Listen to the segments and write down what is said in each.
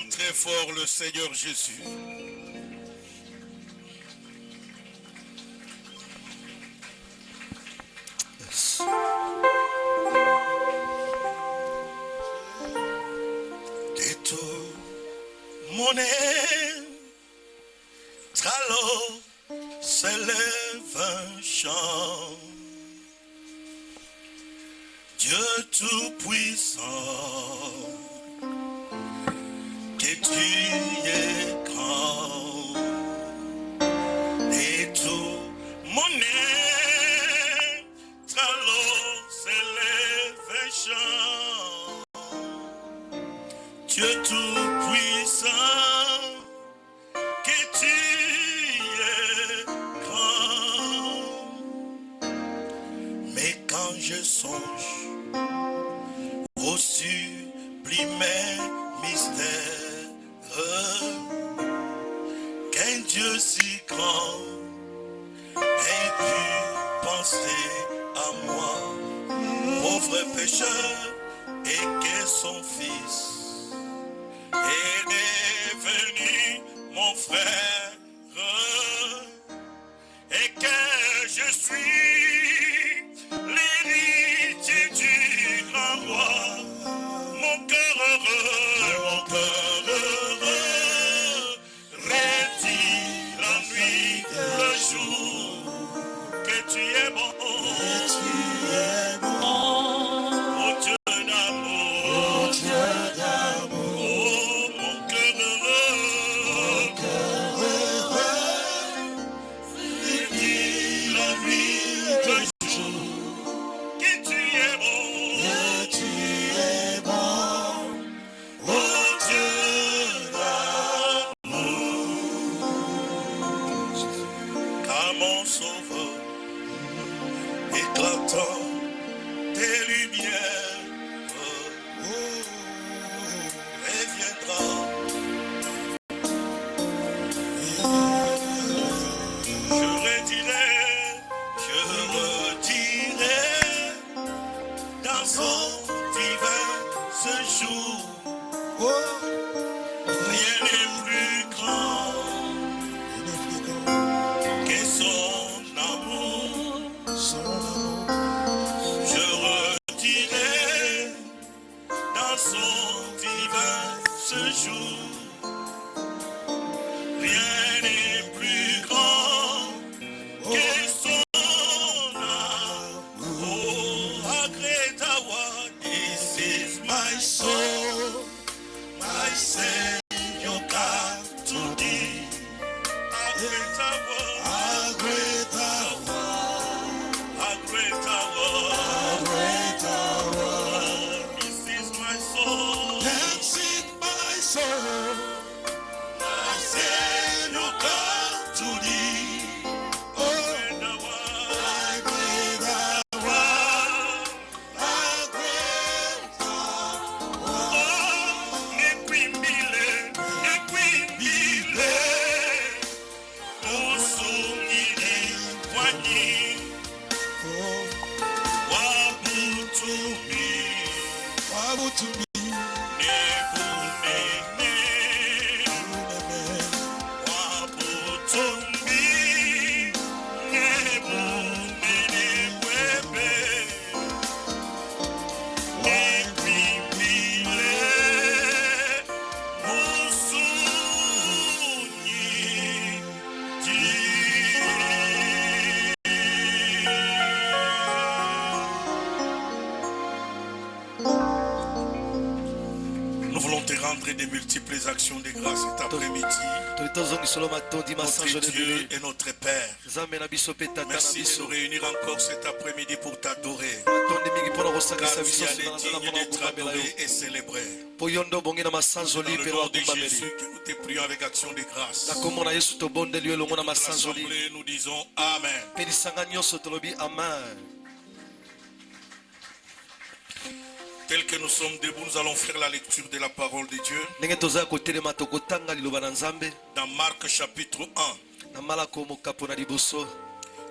Acclame très fort le Seigneur Jésus. Yes. De tout mon être, alors s'élève un chant. Dieu Tout-Puissant, que tu es grand, et tout mon être alors s'élève un chant. Dieu Tout-Puissant, que tu es grand. Mais quand je songe au sublime mystère, qu'un Dieu si grand ait pu penser à moi, pauvre pécheur, et que son Fils est devenu mon frère, et que je suis l'héritier du grand roi. Mon cœur heureux, retire la nuit, le jour, que tu es bon, oh Dieu d'amour, oh mon cœur heureux, retire la nuit, le jour, que tu es bon. Mon sauveur, éclatant tes lumières, reviendra. Je redirai dans son divin ce jour, rien n'est plus grand que son amour. Je redirai dans son divin ce jour, rien n'est plus grand que son amour. Agretawa, this is my soul, my Savior God to thee. This is my soul. This is my soul. My Savior God to thee. Des multiples actions de grâce cet après-midi. Notre Dieu et notre Père, merci de nous réunir encore cet après-midi pour t'adorer, car tu es digne d'être adoré et célébré. Dans le nom de Jésus que nous te prions avec action de grâce. Rassemblés, nous disons Amen. Tel que nous sommes debout, nous allons faire la lecture de la parole de Dieu. Dans Marc chapitre 1,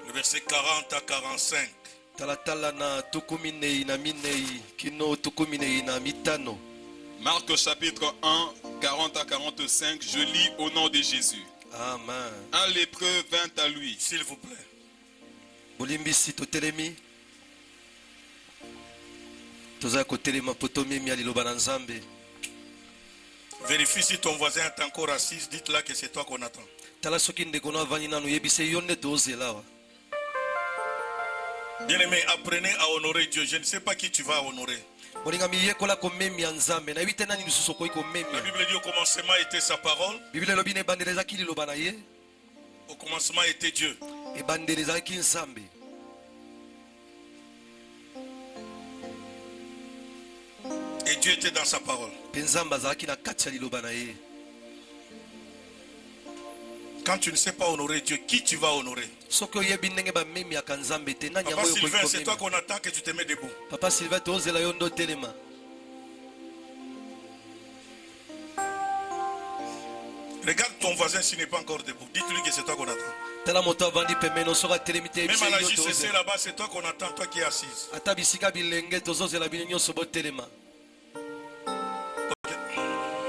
le verset 40 à 45. Marc chapitre 1, 40 à 45, je lis au nom de Jésus. Amen. Un lépreux vint à lui. S'il vous plaît. Vérifie si ton voisin est encore assis, dites-là que c'est toi qu'on attend. Bien-aimé, apprenez à honorer Dieu. Je ne sais pas qui tu vas honorer. La Bible dit au commencement était sa parole. Au commencement était Dieu. Et Dieu était dans sa parole. Quand tu ne sais pas honorer Dieu, qui tu vas honorer? Papa Sylvain, c'est toi qu'on attend, que tu te mets debout. Papa Sylvain, regarde ton voisin s'il n'est pas encore debout. Dites-lui que c'est toi qu'on attend. Même à la JCC là-bas, c'est toi qu'on attend, toi qui es assise.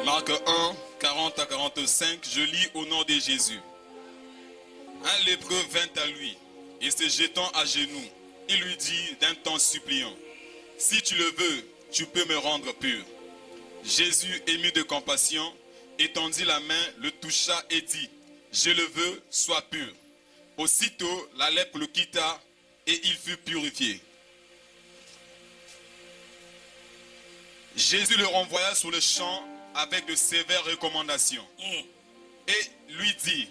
Marc 1, 40 à 45, je lis au nom de Jésus. Un lépreux vint à lui et se jetant à genoux, il lui dit d'un ton suppliant, « Si tu le veux, tu peux me rendre pur. » Jésus, ému de compassion, étendit la main, le toucha et dit, « Je le veux, sois pur. » Aussitôt, la lèpre le quitta et il fut purifié. Jésus le renvoya sur le champ avec de sévères recommandations et lui dit,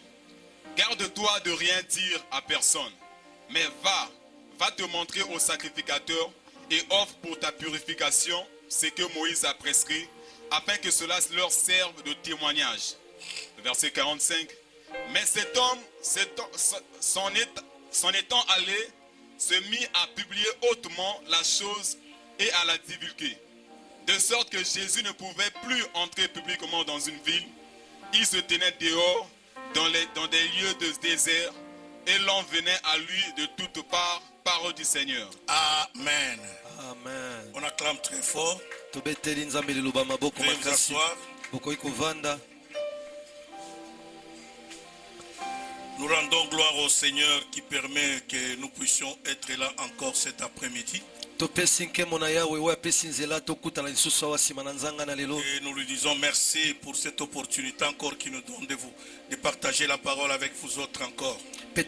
garde-toi de rien dire à personne, mais va te montrer au sacrificateur et offre pour ta purification ce que Moïse a prescrit, afin que cela leur serve de témoignage. Verset 45. Mais cet homme, s'en étant allé, se mit à publier hautement la chose et à la divulguer. De sorte que Jésus ne pouvait plus entrer publiquement dans une ville. Il se tenait dehors, dans des lieux de désert, et l'on venait à lui de toutes parts, parole du Seigneur. Amen. Amen. On acclame très fort. Veuillez vous asseoir. Nous rendons gloire au Seigneur qui permet que nous puissions être là encore cet après-midi. Et nous lui disons merci pour cette opportunité encore qu'il nous donne de partager la parole avec vous autres encore. Ma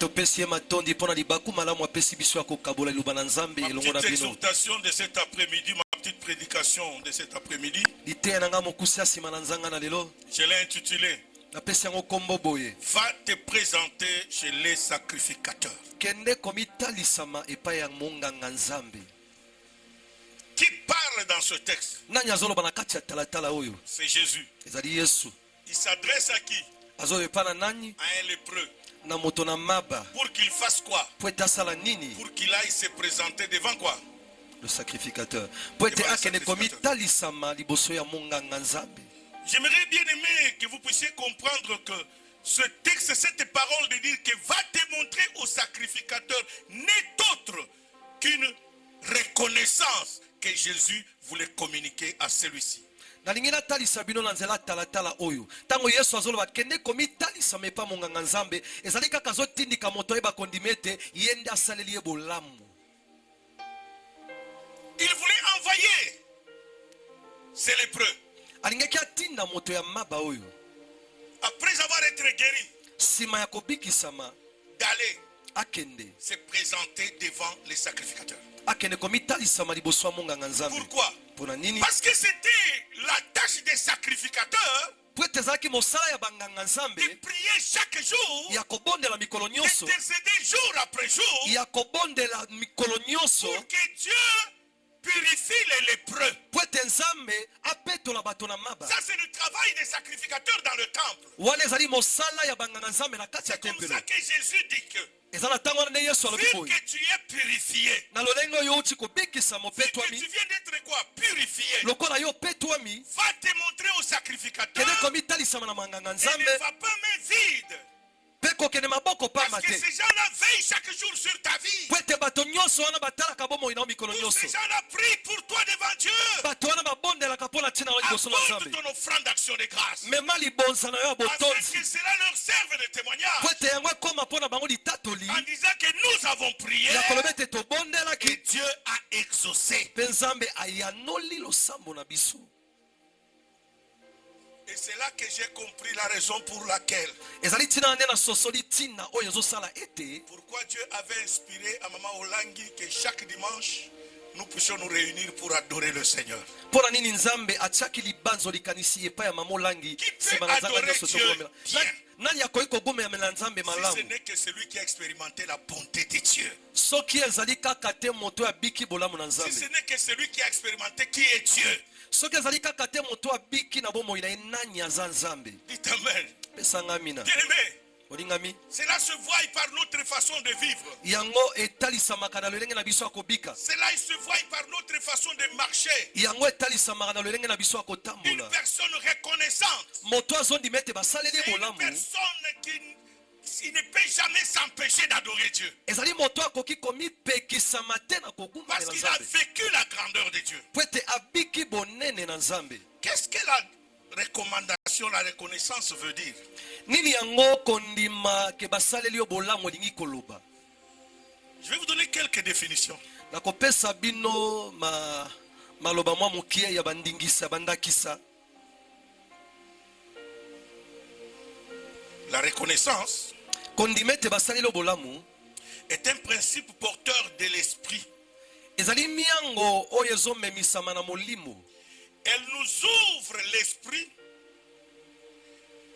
petite exhortation de cet après-midi, ma petite prédication de cet après-midi, je l'ai intitulée « Va te présenter chez les sacrificateurs ». Qui parle dans ce texte? C'est Jésus. Il s'adresse à qui? À un lépreux. Pour qu'il fasse quoi? Pour qu'il aille se présenter devant quoi? Le sacrificateur. J'aimerais bien aimer que vous puissiez comprendre que ce texte, cette parole de dire que va te montrer au sacrificateur n'est autre qu'une reconnaissance que Jésus voulait communiquer à celui-ci. Il voulait envoyer ces lépreux. Après avoir été guéri, d'aller se présenter devant les sacrificateurs. Pourquoi? Parce que c'était la tâche des sacrificateurs de prier chaque jour, d'intercéder jour après jour, pour que Dieu purifie les lépreux. Ça, c'est le travail des sacrificateurs dans le temple. C'est comme ça que Jésus dit que vu que tu es purifié, vu que tu viens d'être quoi? Purifié, va te montrer au sacrificateur et ne va pas main vide. ekokende maboko Parce pamba que te ces gens-là veillent chaque jour sur ta vie. po ete bato nyonso wana batalaka bomoi na mikolo Tous nyonso ces gens-là prient pour toi devant Dieu. bato wana babondelaka mpo na ntina na liboso na Apporte nzambe ton offrande d'action de grâce. mema libonza na yo ya Afin botonzi que cela leur serve de témoignage. po ete yango ekóma mpo na bango litatoli En disant que nous avons prié ya koloba ete et tobondelaki Dieu a exaucé. mpe nzambe ayanoli losambo na biso. Et c'est là que j'ai compris la raison pour laquelle. ezali ntina na nde na sosoli ntina oyo ezosala ete Pourquoi Dieu avait inspiré à Maman Olangi que chaque dimanche, nous puissions nous réunir pour adorer le Seigneur. mpo na nini nzambe atiaki libanzo likanisi epai ya mama olangi nsima na nzanga nyonso tokomela nani akoki kogomela nzambe Si ce malamu n'est que celui qui a expérimenté la bonté de Dieu. soki ezali kaka te moto abiki bolamu na Si ce nzambe n'est que celui qui a expérimenté qui est Dieu. soki ezali kaka te moto abiki na bomoi na ye nani aza nzambe Dites Amen. pesanga amina Bien-aimé, olingami cela se voit par notre façon de vivre. yango etalisamaka na lolenge na biso ya kobika Cela se voit par notre façon de marcher. yango etalisamaka na lolenge na biso ya Une kotambola personne reconnaissante. moto azondima ete basaleli C'est une bolamu personne qui ne peut jamais s'empêcher d'adorer Dieu. ezali moto akoki komipekisama te na Parce kogumbamela qu'il a nzambe vécu la grandeur de Dieu. po ete abiki bonene na nzambe Qu'est-ce que la recommandation, la reconnaissance veut dire? nini yango kondima ke basaleli yo bolamu elingi koloba Je vais vous donner quelques définitions. nakopesa bino maloba mwa mokie ya bandingisa bandakisa. La reconnaissance kondima ete basaleli yo bolamu est un principe porteur de l'esprit. ezali miango oyo ezomemisama na molimo. Elle nous ouvre l'esprit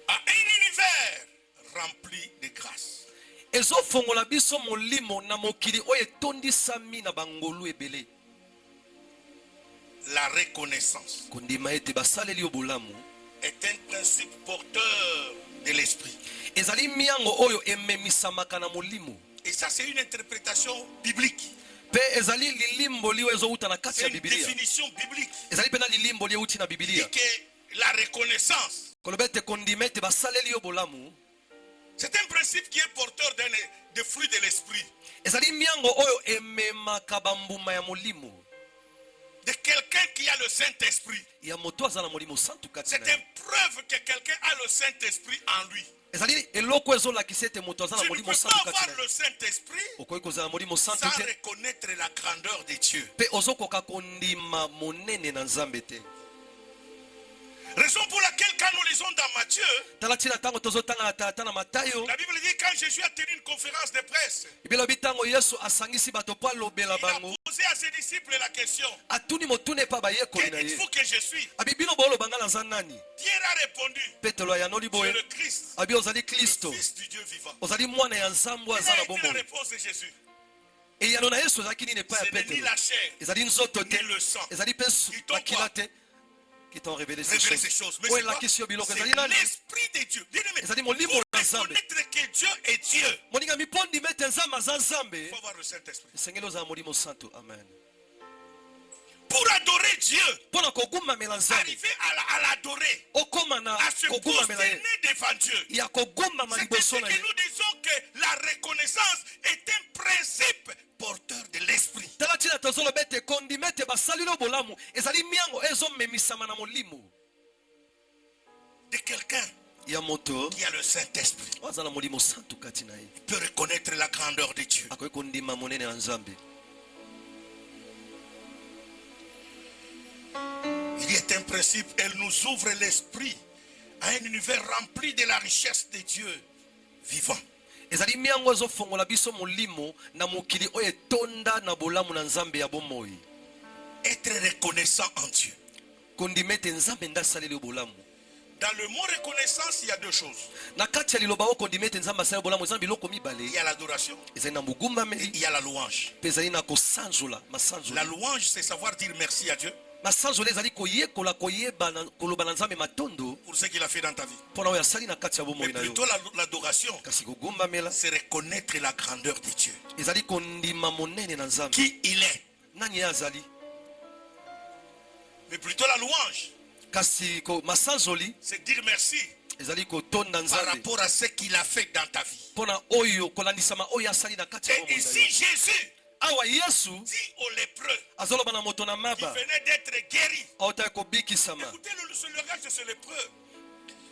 à un univers rempli de grâce. ezofongola biso molimo na mokili oyo etondisami na bangolu ebele. La reconnaissance kondima ete basaleli yo bolamu est un principe porteur de l'esprit. ezali miango oyo ememisamaka na molimo. Et ça, c'est une interprétation biblique. mpe ezali lilimboli oyo ezowuta na kati C'est ya une bibilia. définition biblique. ezali mpe na lilimboli euti na Il bibilia. dit que la reconnaissance, koloba ete kondima ete basaleli yo bolamu c'est un principe qui est porteur des fruits de l'esprit. ezali miango oyo ememaka bambuma ya molimo De quelqu'un qui a le Saint-Esprit. ya moto aza na molimo santu kati C'est na ye. une preuve que quelqu'un a le Saint-Esprit en lui. ezali eloko ezolakisa ete moto aza na Tu ne molimo peux santu pas kati avoir na ye. le Saint-Esprit okoki kozala na molimo santu sans te reconnaître la grandeur de Dieu. mpe ozokoka kondima monene na nzambe te. Raison pour laquelle quand nous lisons dans Matthieu, tala ntina ntango tozotanga na tata na matayo la Bible dit quand Jésus a tenu une conférence de presse, ebilobi ntango yesu asangisi bato mpo alobela il a bango posé à ses disciples la question, atuni motuna epa bayekoli que na ye dites-vous que je suis? abi bino booloba nga naza nani. Pierre a répondu, petelo ayanoli tu es boye le Christ, abi ozali le kristo Fils du Dieu vivant. ozali mwana ya nzambe aza Quelle na a été la bomoi. réponse de Jésus? eyano na yesu ezalaki nini epai Ce ya n'est ni petelo la chair, ezali nzoto te ni le sang ezali mpe Qui t'ont makila te qui t'ont révélé ces révélé ces choses choses. Mais oyo c'est quoi? elakisi yo biloko C'est ezali nani l'Esprit de Dieu. Bien-aimé, ezali molimo pour na nzambe. reconnaître que Dieu est Dieu, moningami mpo ndima ete nzambe aza nzambe il faut avoir le Saint-Esprit. esengeli ozala molimo santo amen. Pour adorer Dieu, mpo na kogumbamela nzambe arriver à l'adorer, okóma na à se kogumbamela ye prosterner devant Dieu. ya kogumbama C'est liboso ainsi na que ye. nous disons que la reconnaissance est un principe porteur de l'esprit. tala ntina tozoloba ete kondima ete basaleli yo bolamu ezali miango ezomemisama na molimo De quelqu'un ya moto qui a le Saint-Esprit. oyo aza na molimo santu kati na ye Il peut reconnaître la grandeur de Dieu. akoki kondima monene ya nzambe. Il y a un principe, elle nous ouvre l'esprit à un univers rempli de la richesse de Dieu vivant. ezali miango ezofongola biso molimo na mokili oyo etonda na bolamu na nzambe ya bomoi. Être reconnaissant en Dieu. kondima ete nzambe nde asaleli yo bolamu. Dans le mot reconnaissance, il y a deux choses. na kati ya liloba oyo kondima ete nzambe asaleli yo bolamu eza na biloko Il mibale. y a l'adoration ezali na et mogumbameli il y a la louange. mpe ezali na kosanzola La masanzola. louange, c'est savoir dire merci à Dieu masanzola ezali koyekola koloba na nzambe matondo pour ce qu'il a fait dans ta vie. mpona oyo asali na kati ya Mais bomoi na yo. plutôt l'adoration, kasi kogumbamela c'est reconnaître la grandeur de Dieu. ezali kondima monene na nzambe Qui il est. nani ye azali. Mais plutôt la louange, kasi masanzoli c'est dire merci ezali kotonda par nzambe rapport à ce qu'il a fait dans ta vie. mpona oyo kolandisama oyo asali na kati ya Et bomoi na ici, yo. Jésus awa yesu dit aux lépreux azoloba na moto na qui maba venaient d'être guéris. aotaki kobikisama. Écoutez le langage de ce lépreux.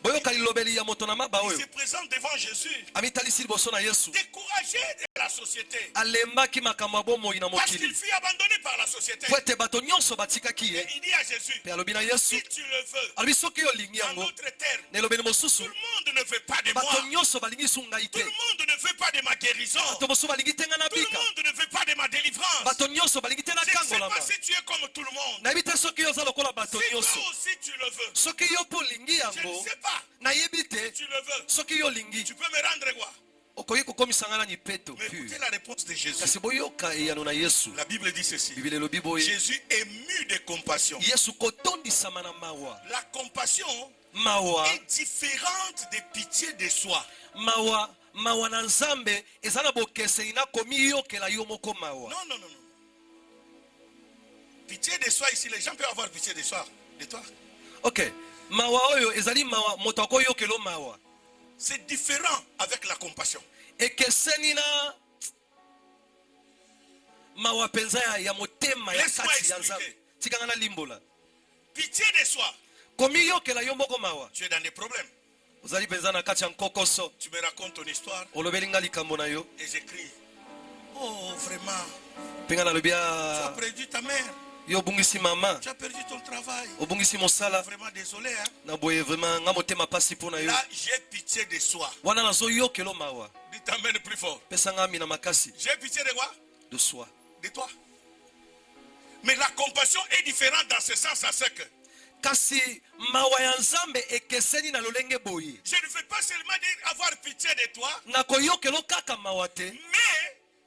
boyoka lilobeli ya moto na maba Il oyo se présente devant Jésus, amitalisi liboso na yesu découragé de la société. alembaki makambo ya bomoi na Parce qu'il mokili fut abandonné par la société. po ete bato nyonso batikaki Et ye. il dit à Jésus, mpe alobi na yesu si tu le veux, alobi soki yo olingi en yango d'autres termes, na elobeli tout mosusu le monde ne veut pas de moi. bato nyonso balingi su ngai Tout te le monde ne veut pas de ma guérison. bato mosusu balingi te ngai Tout le nabika monde ne veut pas de ma délivrance. bato nyonso balingi te Je ne sais nakangolama pas si tu es comme tout le monde. nayebi te soki yo oza lokola bato Si toi nyonso aussi tu le veux, soki yo mpo olingi je ne yango sais pas nayebi si te tu le veux. soki yo olingi Tu peux me rendre quoi? okoki kokomisa ngai na nipeto Mais pur écoutez la réponse de Jésus. kasi boyoka eyano na yesu La Bible dit ceci. bibili elobi boye Jésus est mu de compassion. yesu kotondisama na mawa La compassion mawa est différente de pitié de soi. mawa na nzambe eza na bokeseni na komiyokela yo moko mawa. Non, non, non, non. Pitié de soi ici, les gens peuvent avoir pitié de soi, de toi. ok mawa oyo ezali mawa moto akoyokela o mawa C'est différent avec la compassion. ekeseni na mawa mpenza ya motema ya Laisse-moi kati ya expliquer. nzambe tikanga na limbola Pitié de soi. komiyokela yo moko mawa Tu es dans des problèmes. ozali mpenza na kati ya nkokoso Tu me racontes ton histoire olobeli nga likambo na yo et j'écris. Oh, vraiment. mpe nga nalobi Tu as ya perdu ta mère. yo obungisi mama Tu as perdu ton travail. obungisi mosala Vraiment désolé. Hein? na boye vraiment nga motema pasi mpo na yo Là, j'ai pitié de soi. wana nazoyokela o mawa Dis t'amène plus fort. pesa nga ami na makasi J'ai pitié de quoi? de soi De toi. Mais la compassion est différente dans ce sens à ce que kasi mawa ya nzambe ekeseni na lolenge boye je ne veux pas seulement dire avoir pitié de toi, nakoyokela o kaka mawa te mais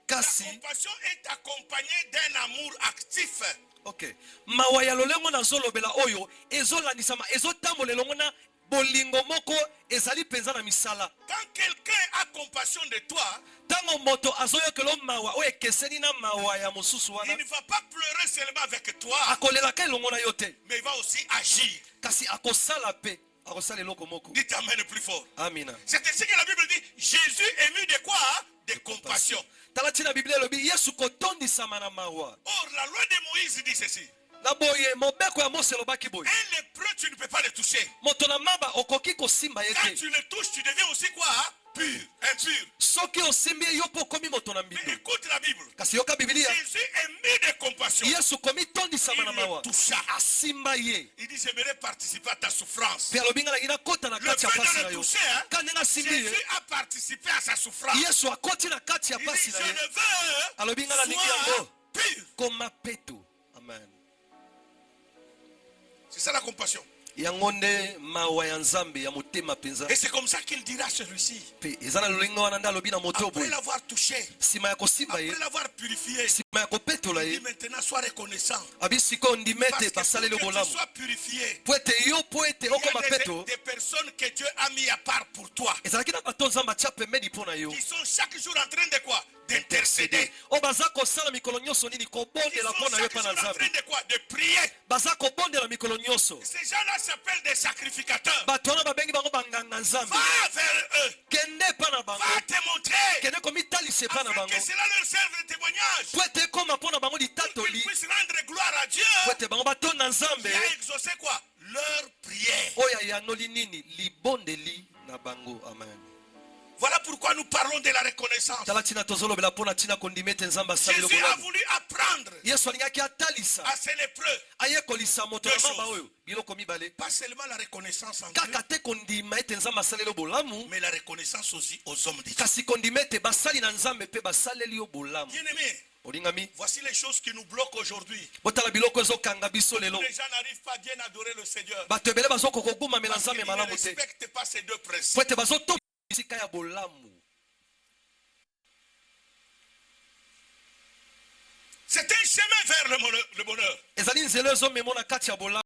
la kasi compassion est accompagnée d'un amour actif. ok mawa ya lolengo nazolobela oyo ezolandisama ezotambola elongo na bolingo moko ezali mpenza na misala. Quand quelqu'un a compassion de toi, Tango moto azoyokela mawa oyo ekeseni na mawa ya mosusu il wana ne va pas pleurer seulement avec toi, akolelaka elongo na yo te mais il va aussi agir. kasi akosala pe akosala eloko moko. Dites amen plus fort. Amina. C'est ainsi que la Bible dit, Jésus est mu de quoi? De compassion. Tala tina Biblia elobi Yesu kotondisama na mawa. Or, la loi de Moïse dit ceci. Na boye mobeko ya Mose elobaki boye. Un lépreux, tu ne peux pas le toucher. Moto na maba okoki kosimba ye Quand te. tu le touches, tu deviens aussi quoi? Pur, impur. Soki osimbi ye yo mpo okomi moto na Mais mbindo. écoute la Bible. Kasi yoka Biblia Jésus est mu de compassion. Yesu komi tondisama na Il le mawa. toucha. Asimba ye. Il dit, j'aimerais participer à ta souffrance. Pe alobi nga na ina kota na Le kati ya fait pasi de na le yo. toucher, hein, Kande nga simbi ye. Jésus a participé à sa souffrance. Yesu akoti na kati ya Il dit, pasi je na ye. le veux, Alobi nga na lingi sois yango. pur. Koma peto. Amen. C'est ça la compassion. Yango nde mawa ya nzambe ya motema penza. Et c'est comme ça qu'il dira à celui-ci. Pe eza na lolengo wana nde alobi na moto Après boye. l'avoir touché, Sima ya kosimba ye. après l'avoir purifié, Sima ya kopetola il ye. dit maintenant sois reconnaissant. Abi sikoyo ndima Parce ete que basaleli pour que tu bolamu. sois purifié, Po ete yo po ete il okoma y a peto. des personnes que Dieu a mis à part pour toi. Ezalaki na bato nzambe atia pembeni mpo na yo. Qui sont chaque jour en train de quoi? D'intercéder. O baza kosala mikolo nyonso nini Ils kobondela sont mpo na yo chaque mpa jour na en train nzambe. de quoi? De prier. Baza kobondela mikolo nyonso. Ces gens-là s'appellent des sacrificateurs. Bato wana babengi bango banganga nzambe. Va vers eux. Kende mpa na bango. Va te montrer. Kende komitalisa epa na Afin bango. que cela leur serve de témoignage. Po ete ekoma mpo na bango Qu'ils litatoli. puissent rendre gloire à Dieu. Po ete bango batonda nzambe. Qui a exaucé quoi? Leur prière. Oyo ayanoli nini libondeli na bango. Amen. Voilà pourquoi nous parlons de la reconnaissance. Tala tina tozolobela mpo na tina kondima ete nzambe asali Jésus a bolamu. voulu apprendre Yesu alingaki atalisa à ces lépreux ayekolisa moto Deux na maba choses. oyo biloko mibale pas seulement la reconnaissance en Dieu, kaka te kondima ete nzambe asaleli yo bolamu mais la reconnaissance aussi aux hommes de Dieu. kasi kondima ete basali na nzambe mpe basaleli yo bolamu. Bien-aimés, olingami voici les choses qui nous bloquent aujourd'hui. botala biloko ezokanga biso lelo. Les gens n'arrivent pas à bien adorer le Seigneur. bato ebele bazokoka kogumamela Parce nzambe qu'ils ne malamu te respectent pas ces deux po principes. ete bazotoka esika ya bolamu. C'est un chemin vers le bonheur. ezali nzela ezomema na kati ya bolamu.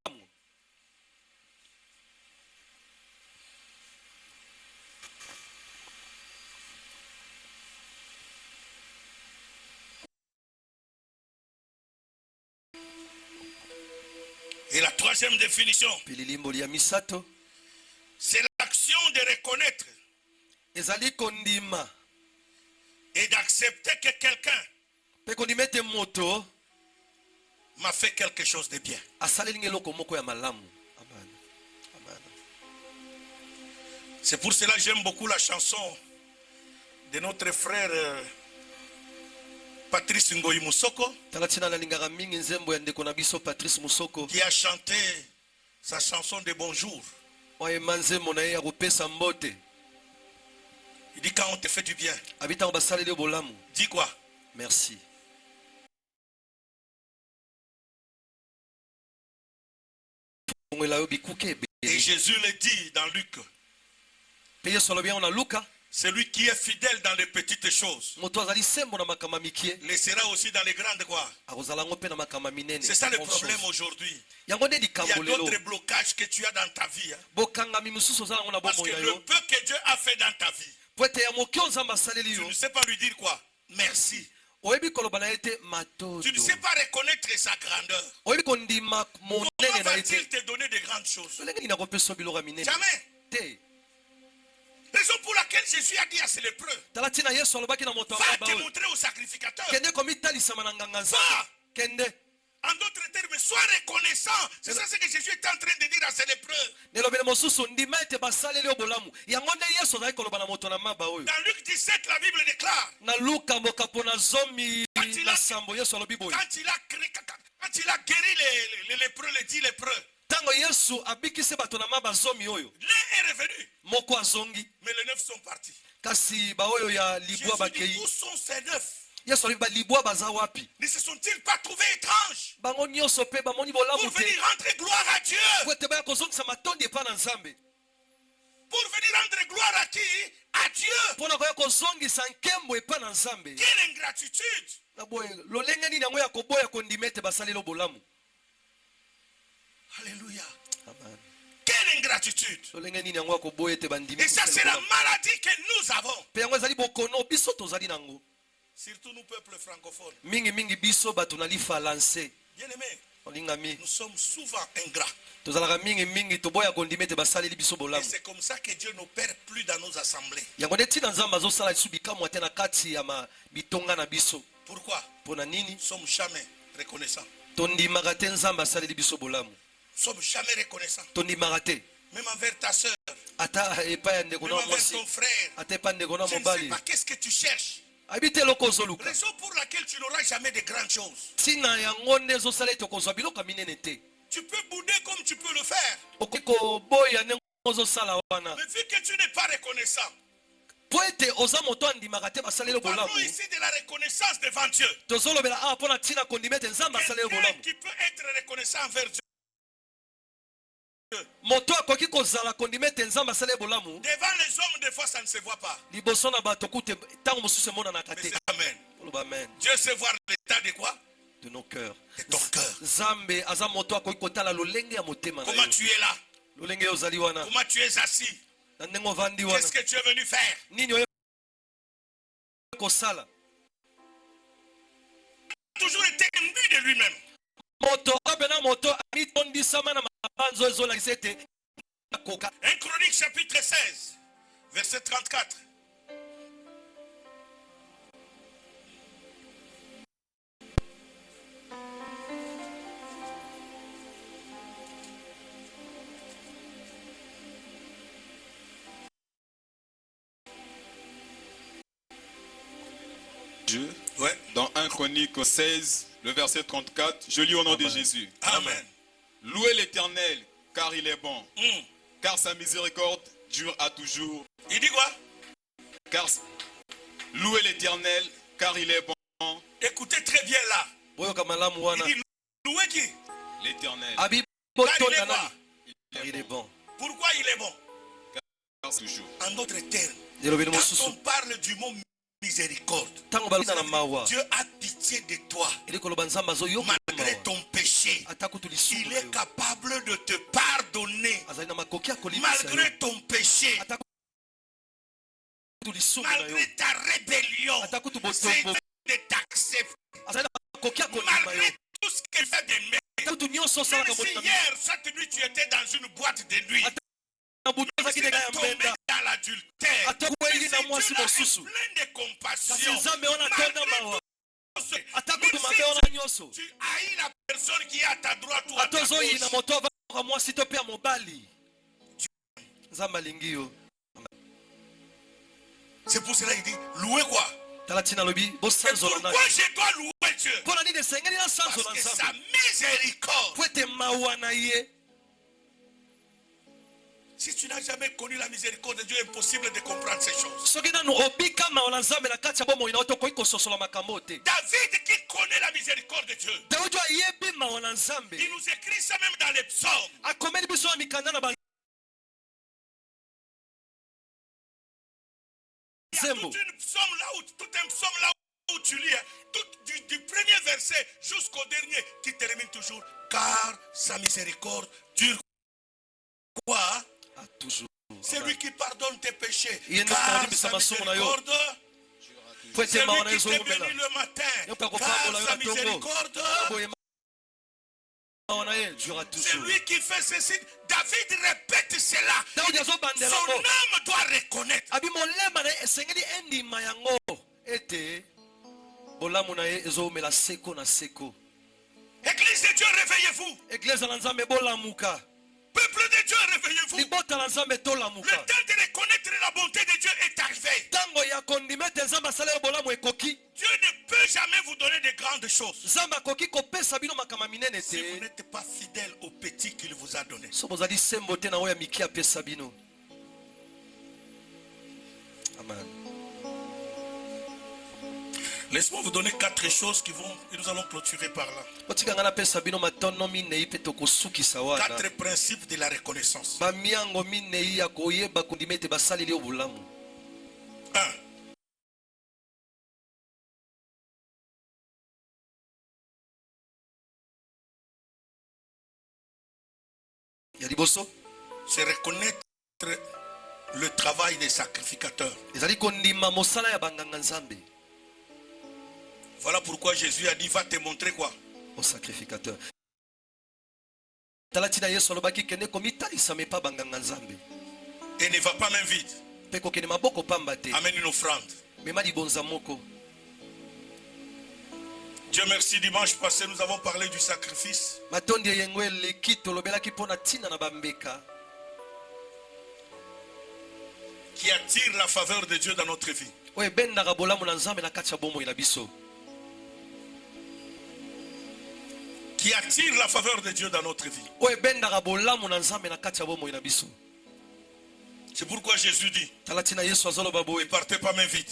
Et la troisième définition, pili limboli ya misato c'est l'action reconnaître ezali kondima et d'accepter que quelqu'un pe kondima ete moto m'a fait quelque chose de bien. asaleli eloko moko ya malamu. Amen. Amen. C'est pour cela que j'aime beaucoup la chanson de notre frère Patrice Ngoyi Musoko, Talatina nalingaka mingi nzembo ya ndeko na biso Patrice Musoko qui a chanté sa chanson de bonjour. oyemba nzembo na ye ya kopesa mbote. Il dit quand on te fait du bien, Abitango basaleli yo bolamu. dis quoi? Merci. Et Jésus le dit dans Luc, celui qui est fidèle dans les petites choses le sera aussi dans les grandes quoi. C'est ça le problème aujourd'hui. Il y a d'autres blocages que tu as dans ta vie. Parce que le peu que Dieu a fait dans ta vie, tu ne sais pas lui dire quoi? Merci. Tu ne sais pas reconnaître sa grandeur. Comment va-t-il te donner de grandes choses? Jamais. Raison pour laquelle Jésus a dit à ses lépreux, va te montrer au sacrificateur. Va. En d'autres termes, sois reconnaissant. C'est ça ce que Jésus est en train de dire à ses lépreux. Dans Luc 17, la Bible déclare, quand il a guéri les lépreux, les 10 lépreux, l'un est revenu, mais les 9 sont partis. Jésus dit, où sont ces 9? Ne se sont-ils pas trouvés étranges pour venir rendre gloire à Dieu? Pour venir rendre gloire à qui? À Dieu. Quelle ingratitude! Alléluia. Amen. Quelle ingratitude! Et ça, c'est la maladie que nous avons. Surtout nous, peuples francophones. Bien-aimés, nous sommes souvent ingrats. Et c'est comme ça que Dieu ne perd plus dans nos assemblées. Pourquoi? Nous ne sommes jamais reconnaissants. Nous ne sommes jamais reconnaissants. Même envers ta soeur, même envers ton frère. Je ne sais pas qu'est-ce que tu cherches. Raison pour laquelle tu n'auras jamais de grandes choses. Tu peux bouder comme tu peux le faire. Mais vu que tu n'es pas reconnaissant, parlons ici de la reconnaissance devant Dieu. Quelqu'un qui peut être reconnaissant envers Dieu. Devant les hommes, des fois, ça ne se voit pas. Mais amen. Dieu sait voir l'état de quoi? De nos cœurs. De ton cœur. Comment tu es là? Comment tu es assis? Qu'est-ce que tu es venu faire? Toujours été imbu de lui-même. 1 Chronique chapitre 16, verset 34. Dieu. Ouais. Dans 1 Chronique 16, le verset 34, je lis au nom de Jésus. Amen. Louez l'Éternel, car il est bon. Car sa miséricorde dure à toujours. Il dit quoi? Car louez l'Éternel, car il est bon. Écoutez très bien là. Il dit louez qui? L'Éternel. Il est bon. Pourquoi il est bon? Car toujours. En d'autres termes, quand on parle du mot miséricorde, Dieu a pitié de toi. Malgré ton péché, il est capable de te pardonner. Malgré ton péché, malgré ta rébellion, c'est de t'accepter. Malgré tout ce qu'il fait de même. Même si hier, cette nuit, tu étais dans une boîte de nuit, tu es tombé dans l'adultère. Mais si Dieu est plein de compassion, tu haïs la personne qui est à ta droite ou à ta gauche. C'est pour cela qu'il dit, louez quoi? Et pourquoi je dois louer Dieu? Parce que sa miséricorde. Si tu n'as jamais connu la miséricorde de Dieu, c'est impossible de comprendre ces choses. David qui connaît la miséricorde de Dieu, il nous écrit ça même dans les psaumes. Il y a tout un psaume là où tu lis, du premier verset jusqu'au dernier, qui termine toujours. Car sa miséricorde dure quoi? Toujours. C'est lui qui pardonne tes péchés. Car sa miséricorde, c'est lui qui te bénit le matin. Car sa miséricorde, c'est lui qui fait ceci. David répète cela. Son âme doit reconnaître. Église de Dieu, réveillez-vous. Peuple de Dieu, réveillez-vous. Le temps de reconnaître la bonté de Dieu est arrivé. Dieu ne peut jamais vous donner de grandes choses si vous n'êtes pas fidèle au petit qu'il vous a donné. Amen. Laisse-moi vous donner 4 choses et nous allons clôturer par là. 4 principes de la reconnaissance. 1. C'est reconnaître le travail des sacrificateurs. Voilà pourquoi Jésus a dit, va te montrer quoi? Au sacrificateur. Et ne va pas même vite. Amène une offrande. Dieu merci, dimanche passé nous avons parlé du sacrifice. Qui attire la faveur de Dieu dans notre vie. Qui attire la faveur de Dieu dans notre vie. C'est pourquoi Jésus dit, ne partez pas main vide.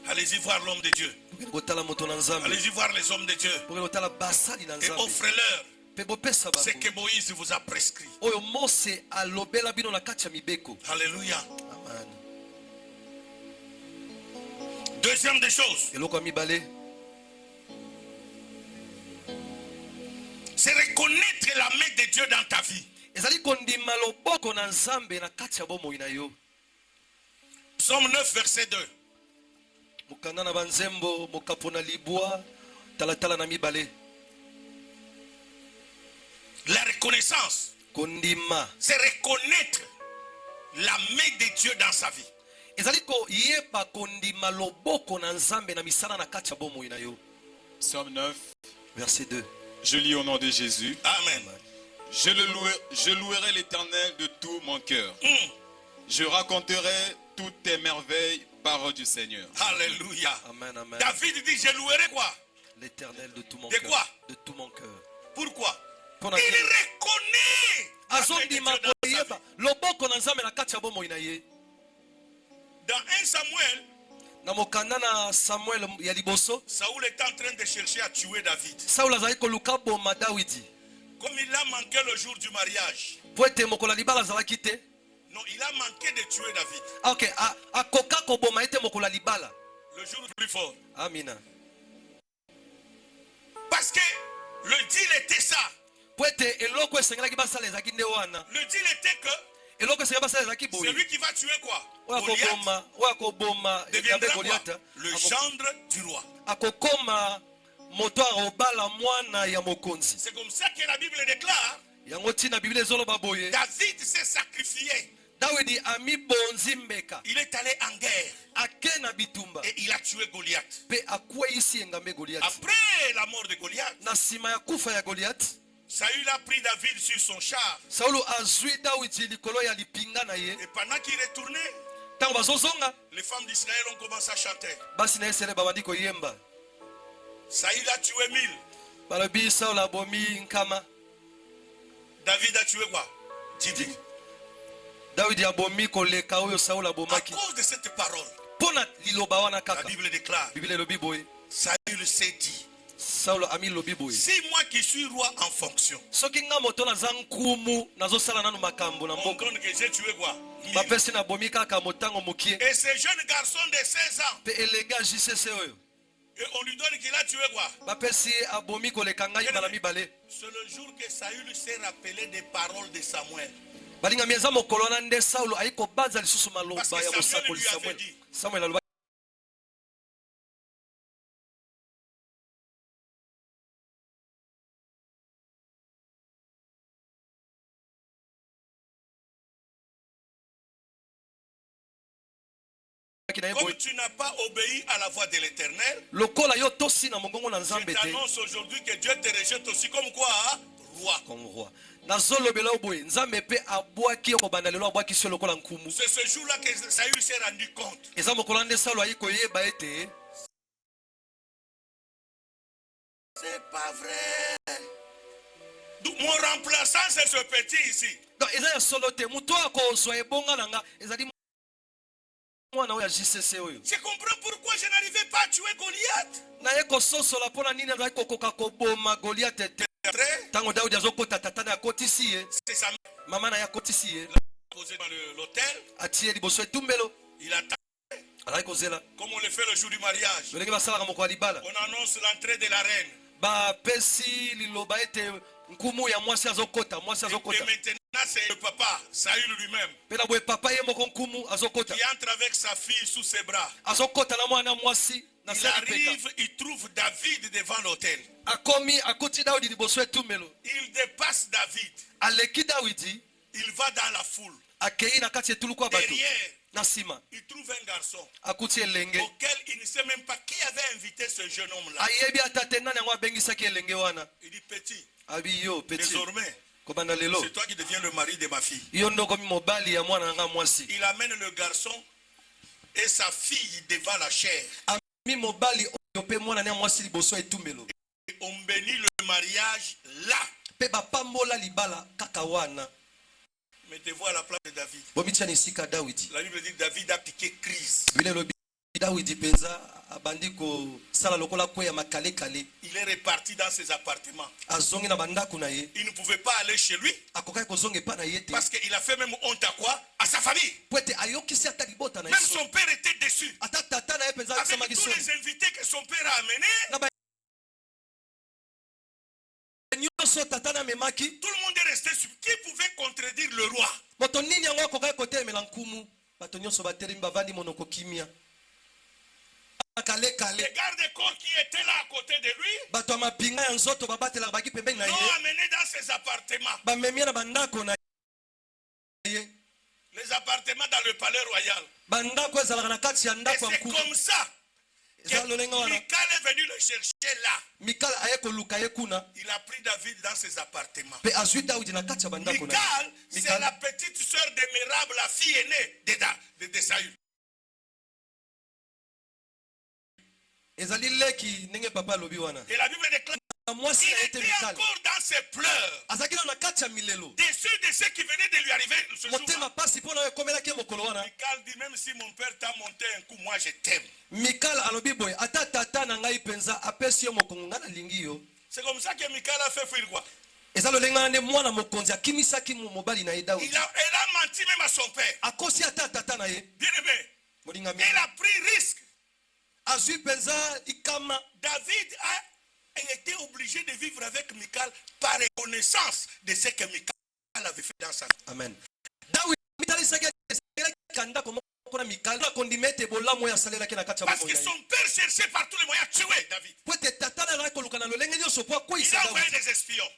Allez-y voir l'homme de Dieu. Allez-y voir les hommes de Dieu. Et offrez-leur ce que Moïse vous a prescrit. Alléluia. Deuxième des choses, c'est reconnaître la main de Dieu dans ta vie. Psaume 9, verset 2. La reconnaissance, c'est reconnaître la main de Dieu dans sa vie. Psaume 9, verset 2. Je lis au nom de Jésus. Amen. Je louerai l'Éternel de tout mon cœur. Je raconterai toutes tes merveilles, parole du Seigneur. Alléluia. Amen, amen. David dit, je louerai quoi? L'Éternel de tout mon cœur. De quoi? De tout mon cœur. Pourquoi? Il reconnaît. Dans 1 Samuel, Saoul est en train de chercher à tuer David. Comme il a manqué le jour du mariage. Non, il a manqué de tuer David. Le jour le plus fort. Amina. Parce que le deal était ça. Le deal était que celui qui va tuer quoi? Goliath deviendra quoi? Le gendre du roi. C'est comme ça que la Bible déclare. David s'est sacrifié Il est allé en guerre. Et il a tué Goliath. Après la mort de Goliath, Saül a pris David sur son char. Et pendant qu'il retournait, les femmes d'Israël ont commencé à chanter. Saül a tué 1000. David a tué quoi? 10 000. À cause de cette parole, la Bible déclare, Saül s'est dit, si moi qui suis roi en fonction, on compte que j'ai tué quoi? 1000. Et ce jeune garçon de 16 ans, et on lui donne qu'il a tué quoi? C'est le jour que Saül s'est rappelé des paroles de Samuel. Parce que Samuel lui avait dit, comme tu n'as pas obéi à la voix de l'Éternel, je t'annonce aujourd'hui que Dieu te rejette aussi comme quoi, hein? Roi. Comme roi. C'est ce jour-là que Saül s'est rendu compte. C'est pas vrai. Mon remplaçant, c'est ce petit ici. Je comprends pourquoi je n'arrivais pas à tuer Goliath. C'est sa mère. Posé dans l'hôtel. Il a tapé. Comme on le fait le jour du mariage. On annonce l'entrée de la reine. Et maintenant c'est le papa, Saül lui-même, qui entre avec sa fille sous ses bras. Il arrive, il trouve David devant l'autel. Il dépasse David. Il va dans la foule. Derrière, il trouve un garçon auquel il ne sait même pas qui avait invité ce jeune homme-là. Il dit, petit, désormais, c'est toi qui deviens le mari de ma fille. Il amène le garçon et sa fille devant la chair. Et on bénit le mariage là. Mettez-vous à la place de David. La Bible dit que David a piqué crise. Il est reparti dans ses appartements. Il ne pouvait pas aller chez lui parce qu'il a fait même honte à quoi? À sa famille. Même son père était déçu. Avec tous les invités que son père a amenés, tout le monde est resté sur qui pouvait contredire le roi. Les gardes-corps qui étaient là à côté de lui l'ont amené dans ses appartements. Les appartements dans le palais royal. Et c'est comme ça que Michal est venu le chercher là. Il a pris David dans ses appartements. Michal, c'est la petite soeur de Merab, la fille aînée de Saül. Et la Bible déclare, il était encore dans ses pleurs, déçu de ce qui venait de lui arriver ce jour-là. Michal dit, même si mon père t'a monté un coup, moi je t'aime. C'est comme ça que Michal a fait fuir quoi? Elle a menti même à son père. Bien aimé, elle a pris risque. David a été obligé de vivre avec Michal par reconnaissance de ce que Michal avait fait dans sa vie. Amen. Parce que son père cherchait par tous les moyens à tuer David. Il a envoyé des espions.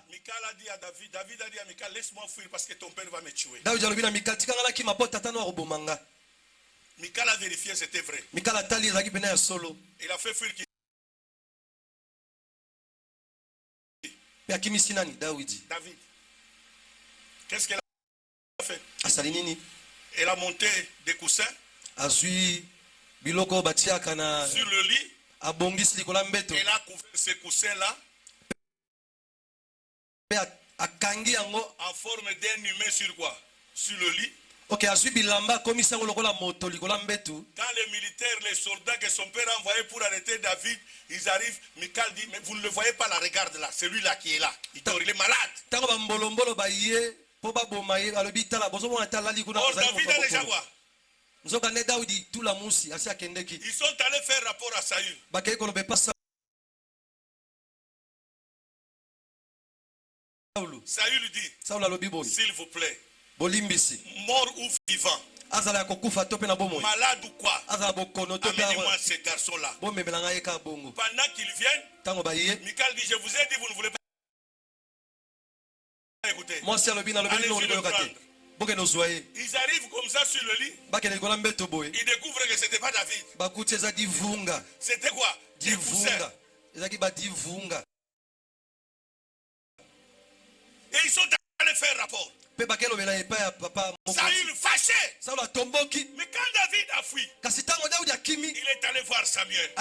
Michal a dit à David, David a dit à Michal, laisse-moi fuir parce que ton père va me tuer. Michal a vérifié, c'était vrai. Il a fait fuir qui? David. Qu'est-ce qu'elle a fait? Elle a monté des coussins sur le lit. Elle a couvert ces coussins-là en forme d'un humain sur quoi? Sur le lit. Quand les militaires, les soldats que son père a envoyés pour arrêter David, ils arrivent, Michal dit, mais vous ne le voyez pas là, regarde là, celui-là qui est là. Il dort, il est malade. Or David a déjà quoi? Ils sont allés faire rapport à Saül. Saül dit, s'il vous plaît, mort ou vivant, malade ou quoi, amenez-moi ce garçon-là. Pendant qu'ils viennent, Michal dit, je vous ai dit, vous ne voulez pas écouter. Allez-y le prendre. Ils arrivent comme ça sur le lit. Ils découvrent que ce n'était pas David. C'était quoi? Des coussins. Et ils sont allés faire rapport. Saül fâché. Mais quand David a fui, il est allé voir Samuel.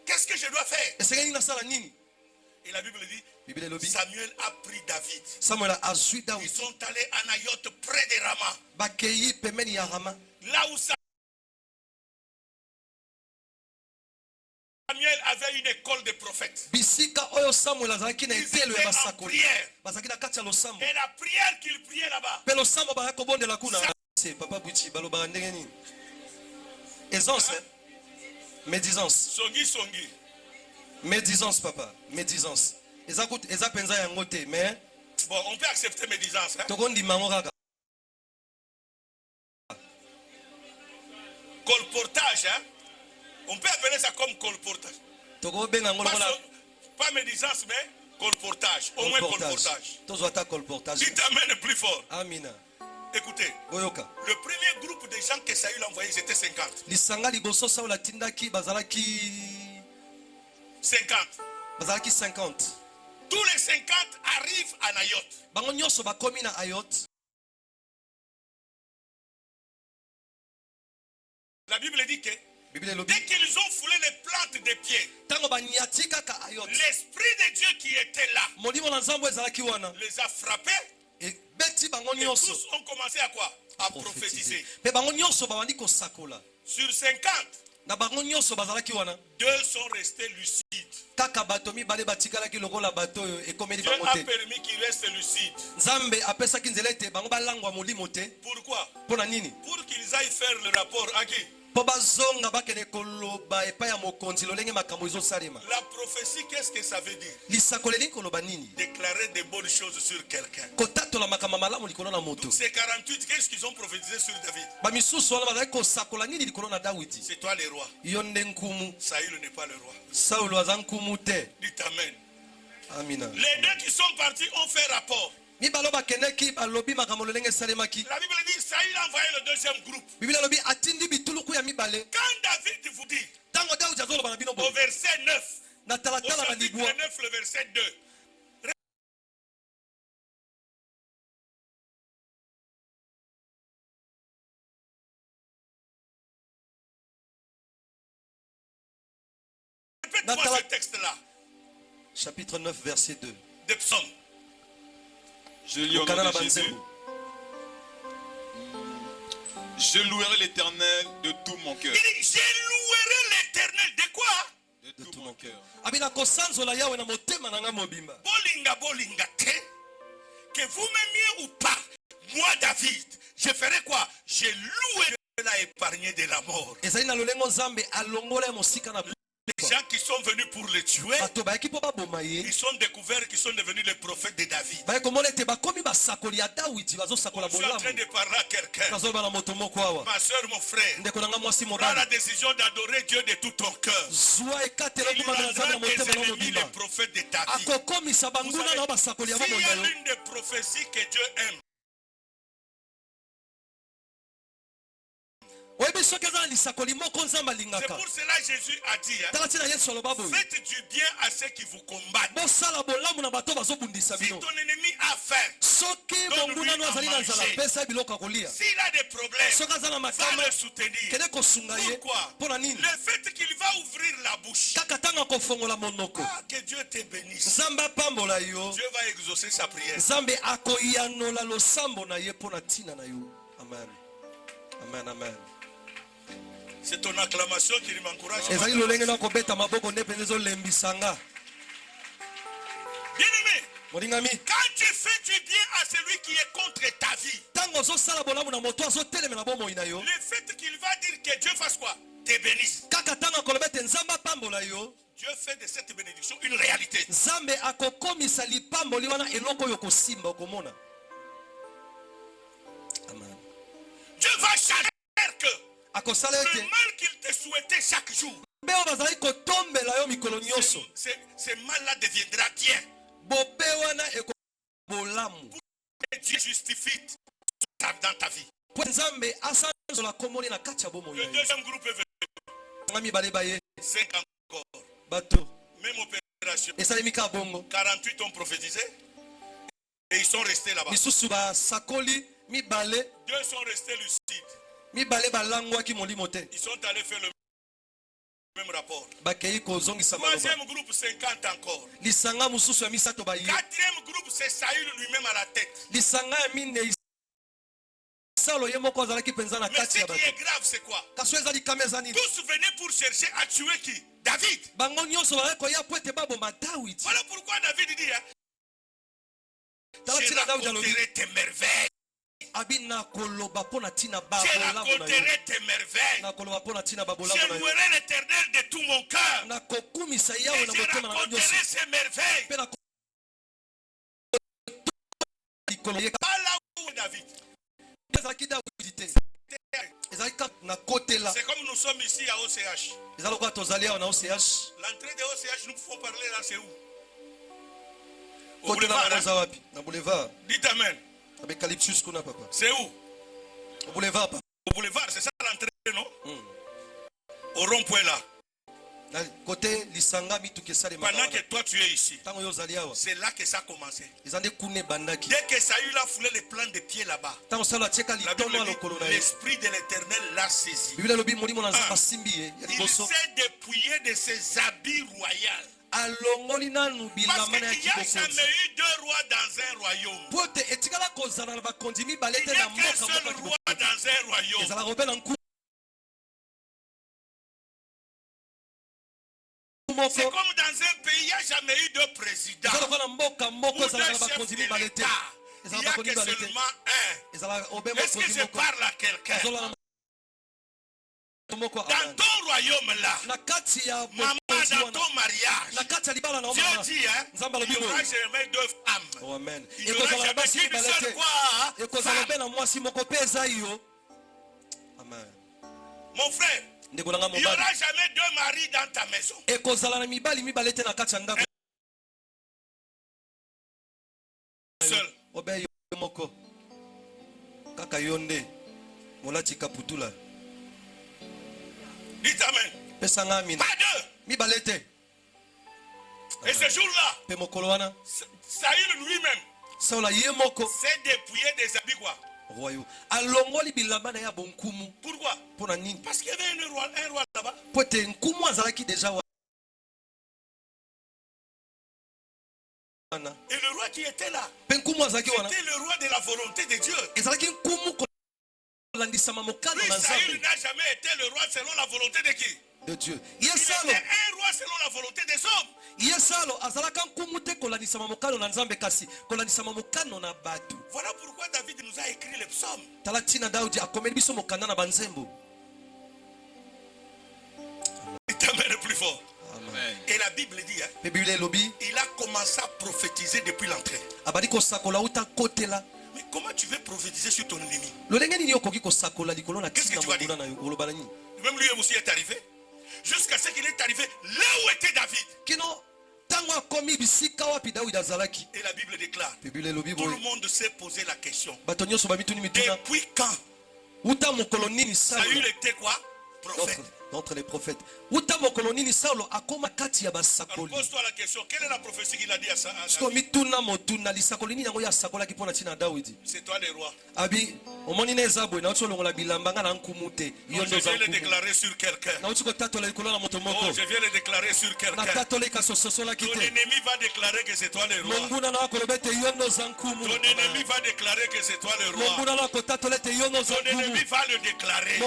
Qu'est-ce que je dois faire? Et la Bible dit, Samuel a pris David. Ils sont allés à Nayoth près de Rama. Là où Samuel avait une école de prophètes. Ils étaient en prière. Et la prière qu'il priait là-bas. Médisance. Médisance, papa. Médisance. Bon, on peut accepter médisance. Hein? Colportage. Hein? On peut appeler ça comme colportage. Pas médisance, mais colportage. Au moins colportage. Dites amen plus fort. Amina. Écoutez, le premier groupe de gens que Saül a envoyé, c'était 50. 50. Tous les 50 arrivent à Nayoth. La Bible dit que dès qu'ils ont foulé les plantes des pieds, l'Esprit de Dieu qui était là les a frappés. Et tous ont commencé à quoi? À prophétiser. Sur 50, 2 sont restés lucides. Dieu a permis qu'ils restent lucides. Pourquoi? Pour qu'ils aillent faire le rapport à qui? La prophétie, qu'est-ce que ça veut dire? Déclarer des bonnes choses sur quelqu'un. Donc ces 48, qu'est-ce qu'ils ont prophétisé sur David? C'est toi le roi. Saül n'est pas le roi. Dites amen. Amina. Les deux qui sont partis ont fait rapport. La Bible dit, Saül a envoyé le deuxième groupe. Quand David vous dit, au verset 9, au chapitre 9, le verset 2, répète-moi ce texte-là. Chapitre 9, verset 2. Des psaumes. Je lis au nom de Jésus. Je louerai l'Éternel de tout mon cœur. Il dit, je louerai l'Éternel de quoi? De tout mon cœur. Bolinga bolinga te. Que vous m'aimiez ou pas, moi David, je ferai quoi? Je louerai la épargné de la mort. gens qui sont venus pour le tuer, ils sont découverts qu'ils sont devenus les prophètes de David. Je suis en train de parler à quelqu'un. Ma soeur, mon frère, prends la décision d'adorer Dieu de tout ton cœur. Il rendra tes ennemis les prophètes de David. Vous savez, s'il y a l'une des prophéties que Dieu aime, c'est pour cela que Jésus a dit, faites du bien à ceux qui vous combattent. Si ton ennemi a faim, donne-lui à manger. S'il a des problèmes, va le soutenir. Pourquoi? Le fait qu'il va ouvrir la bouche. Que Dieu te bénisse. Dieu va exaucer sa prière. Amen. Amen, amen. C'est ton acclamation qui m'encourage. Bien-aimé, quand tu fais du bien à celui qui est contre ta vie, le fait qu'il va dire que Dieu fasse quoi? Te bénisse. Dieu fait de cette bénédiction une réalité. Amen. Dieu va changer que le mal qu'il te souhaitait chaque jour, ce mal-là deviendra tien. Dieu justifie dans ta vie. Le deuxième groupe est venu. 5 encore. Même opération. 48 ont prophétisé. Et ils sont restés là-bas. 2 sont restés lucides. Ils sont allés faire le même rapport. Troisième groupe, 50 encore. Quatrième groupe, c'est Saül lui-même à la tête. Mais ce qui est grave, c'est quoi? Tous venaient pour chercher à tuer qui? David. Voilà pourquoi David dit, je raconterai tes merveilles. Je raconterai tes merveilles. Je louerai l'Éternel de tout mon cœur. Et je raconterai ses merveilles. Là où David. C'est comme nous sommes ici à OCH. L'entrée de OCH, nous pouvons parler là, c'est où? Au boulevard. Dites amen. C'est où? Au boulevard. Au boulevard, c'est ça l'entrée, non? Au rond-point là. Pendant que toi tu es ici, c'est là que ça a commencé. Dès que Saül a foulé les plans de pied là-bas, l'esprit de l'Éternel l'a saisi. Il s'est dépouillé de ses habits royaux. Parce qu'il n'y a jamais eu 2 rois dans un royaume. Il n'y a qu'un seul roi dans un royaume. C'est comme dans un pays, il n'y a jamais eu 2 présidents ou 2 chefs de l'État. Il n'y a que seulement un. Est-ce que je parle à quelqu'un? Dans ton royaume là, maman, dans ton mariage, Dieu dit, il n'y aura jamais 2 femmes. Il n'y aura jamais qu'une seule femme. Mon frère, il n'y aura jamais 2 maris dans ta maison. Seul. Dites amen. Pas 2. Et ce jour-là, Saül lui-même s'est dépouillé des habits quoi? Pourquoi? Parce qu'il y avait un roi là-bas. Et le roi qui était là, c'était le roi de la volonté de Dieu. Lui, Saül n'a jamais été le roi selon la volonté de qui? De Dieu. Il était un roi selon la volonté des hommes. Voilà pourquoi David nous a écrit les psaumes. Il t'amène plus fort. Et la Bible dit, hein, il a commencé à prophétiser depuis l'entrée. Mais comment tu veux prophétiser sur ton ennemi? Qu'est-ce que tu vas dire? Même lui aussi est arrivé. Jusqu'à ce qu'il est arrivé là où était David. Et la Bible déclare, tout le monde s'est posé la question. Depuis quand Saül était quoi? Prophète. D'entre les prophètes. Alors pose-toi la question, quelle est la prophétie qu'il a dit à ça? C'est toi le roi. Moi, je viens le déclarer sur quelqu'un. Oh, je viens le déclarer sur quelqu'un. Ton ennemi va déclarer que c'est toi le roi. Ton ennemi va déclarer que c'est toi le roi. Ton ennemi va le déclarer. Et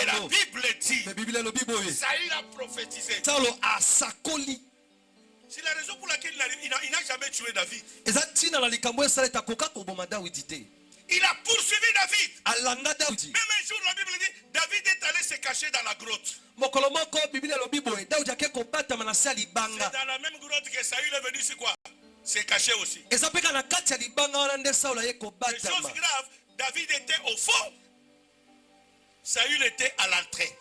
la Bible dit, Saül a prophétisé. C'est la raison pour laquelle il n'a jamais tué David. Il a poursuivi David. Même un jour, la Bible dit, David est allé se cacher dans la grotte. C'est dans la même grotte que Saül est venu, c'est quoi? Se cacher aussi. Les choses graves, David était au fond. Saül était à l'entrée.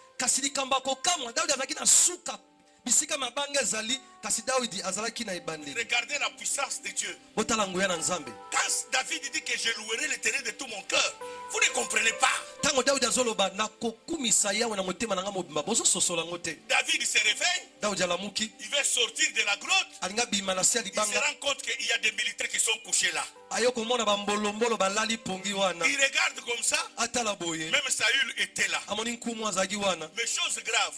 Regardez la puissance de Dieu. Quand David dit que je louerai l'Éternel de tout mon cœur, vous ne comprenez pas. David se réveille, il veut sortir de la grotte, il se rend compte qu'il y a des militaires qui sont couchés là. Il regarde comme ça, même Saül était là. Mais chose grave,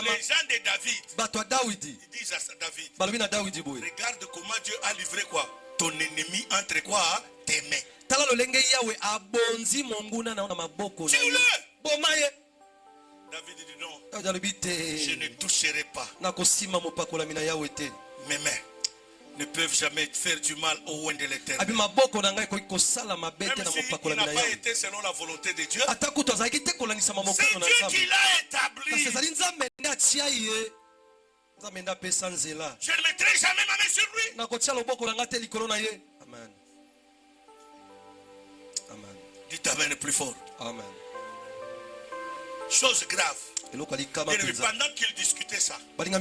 les gens de David, ils disent à David, regarde comment Dieu a livré quoi? Ton ennemi entre quoi? Tes mains. Tue-le! David dit non, je ne toucherai pas. Mes mains ne peuvent jamais faire du mal au loin de l'Éternel. Même s'il n'a pas été selon la volonté de Dieu, c'est Dieu qui l'a établi. Je ne mettrai jamais ma main sur lui. Amen. Amen. Dites Amen plus fort. Amen. Chose grave. Et pendant qu'il discutait ça, Dieu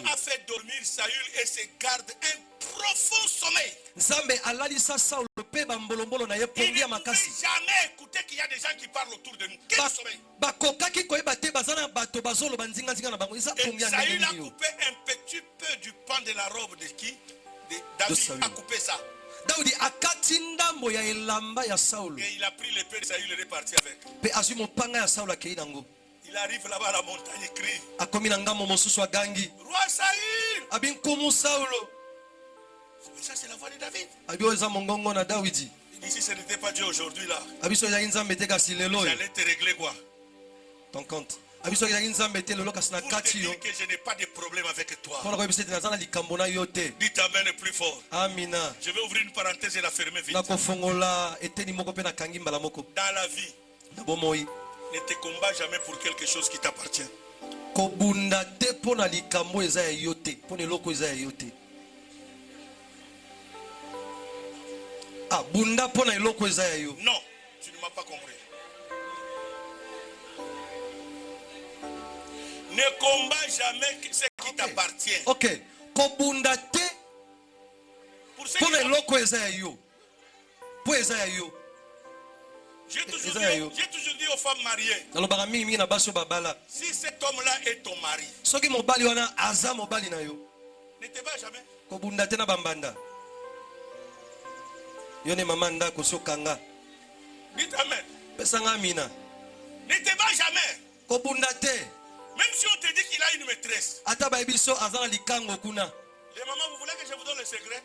a fait dormir Saül et ses gardes un profond sommeil. Il ne pouvait jamais écouter qu'il y a des gens qui parlent autour de nous. Quel sommeil! Et Saül a coupé un petit peu du pan de la robe de qui? David a coupé ça. Et il a pris l'épée de Saül et est reparti avec. Il arrive là-bas à la montagne et crie, Roi Saül! Ça c'est la voix de David. Ici ce n'était pas Dieu aujourd'hui là. J'allais te régler quoi? Ton compte. Pour te dire que je n'ai pas de problème avec toi. Dites Amen plus fort. Je vais ouvrir une parenthèse et la fermer vite. Dans la vie, ne te combats jamais pour quelque chose qui t'appartient. Non, tu ne m'as pas compris. Ne combats jamais ce qui t'appartient. Ok. Pour ce qui J'ai toujours dit aux femmes mariées, si cet homme-là est ton mari, ne te bats jamais. Dites Amen. Ne te bats jamais. Même si on te dit qu'il a une maîtresse. Les mamans, vous voulez que je vous donne le secret?